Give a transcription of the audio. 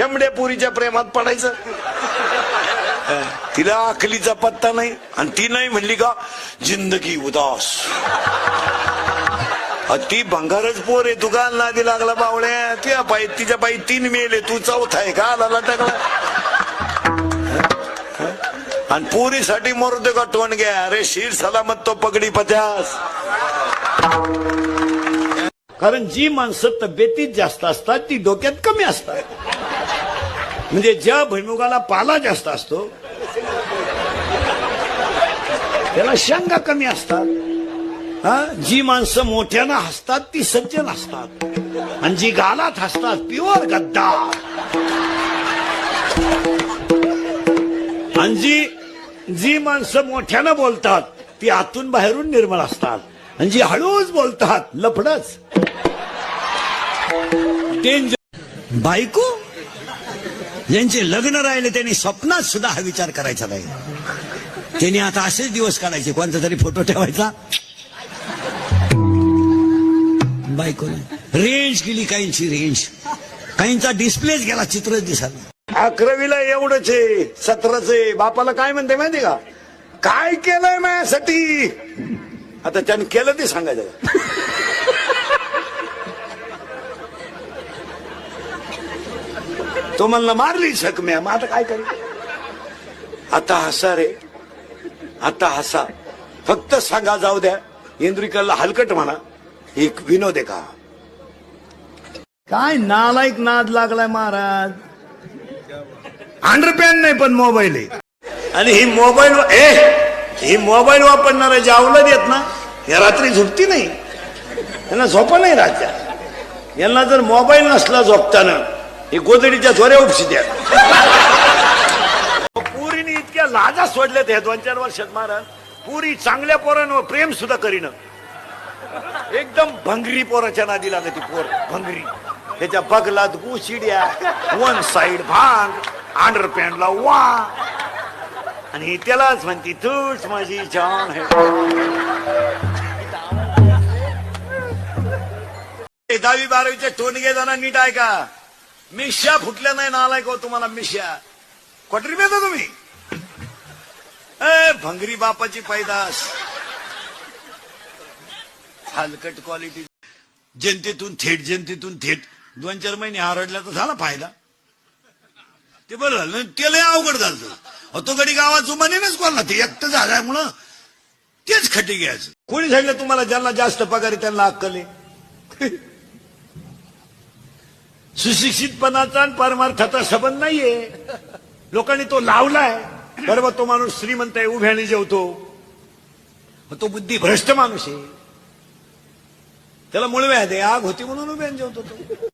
शेंबड्या पुरीच्या प्रेमात पडायचं. तिला अकलीचा पत्ता नाही आणि ती नाही म्हणली का जिंदगी उदास. ती भंगारच पोर आहे. तू का नादी लागला बावळ्या. तिच्या पायी 3 मेले, तू चौथा आहे का आला टाकला. आणि पोरीसाठी मरतो का टोन घ्या. अरे शीर सलामत तो पगडी पत्यास. कारण जी माणसं तब्येतीत जास्त असतात ती डोक्यात कमी असतात. म्हणजे ज्या भुईमुगाला पाला जास्त असतो त्याला शेंगा कमी असतात. जी माणसं मोठ्यानं हसतात ती सज्जन असतात आणि जी गालात हसतात प्युअर गद्दार. आणि जी माणसं मोठ्यानं बोलतात ती आतून बाहेरून निर्मळ असतात आणि जी हळूच बोलतात लफडच डेंजर. बायको ज्यांचे लग्न राहिले त्यांनी स्वप्नात सुद्धा हा विचार करायचा नाही. त्यांनी आता असेच दिवस काढायचे, कोणता तरी फोटो ठेवायचा. बायको रेंज गेली, काहींची रेंज, काहींचा डिस्प्लेच गेला, चित्रच दिसायला. 11वीला एवढंच आहे, 17च आहे. बापाला काय म्हणते माहिती का, काय केलंय माझ्यासाठी. आता त्यानं केलं ते सांगायचं. तो म्हणला मारली शकम्या. मग आता काय करू. आता हसा रे, आता हसा. फक्त सांगा जाऊ द्या इंद्रिकला हलकट म्हणा एक विनोद आहे का. काय नालायक नाद लागलाय महाराज. अंडरपॅन नाही पण मोबाईल आहे. आणि ही मोबाईल वापरणारा जावलं देत ना, या रात्री झोपती नाही, यांना झोपा नाही राहत्या. यांना जर मोबाईल नसला झोपताना हे गोदडीच्या झोऱ्या उपशी द्या. पुरीने इतक्या लाजा सोडल्यात ह्या 2-4 वर्षात महाराज. पुरी चांगल्या पोरांवर प्रेम सुद्धा करीन. एकदम भंगरी पोराच्या नादी लागती. पोर भंगरी, त्याच्या बगलात गुशिड्या, 1 साइड भांग, अंडरपॅन्टला वा. आणि त्यालाच म्हणती तूच माझी जान है. 10वी-12वीचे टोनगे जण नीट आहे का. मिश्या फुटल्या नाही नालायक हो तुम्हाला. मिश्या क्वार्टरी मिळतो तुम्ही. भंगरी बापाची पैदास, हलकट क्वालिटी. जनतेतून थेट 2-4 महिने हरडल्या तर झाला फायदा. ते बरं झालं. त्याला अवघड झालं. तो गडी गावात जुमानेच कोणला ते एकटं झाल्यामुळं तेच खटी घ्यायचं. कोणी सांगितलं तुम्हाला ज्यांना जास्त पगार आहे त्यांना अक्कल आहे. सुशिक्षितपणाचा आणि परमार्थाचा संबंध नाहीये. लोकांनी तो लावलाय. बरोबर, तो माणूस श्रीमंत आहे, उभ्याने जेवतो. तो बुद्धिभ्रष्ट माणूस आहे. त्याला मुळव्याध आहे, आग होती म्हणून उभ्याने जेवतो तो.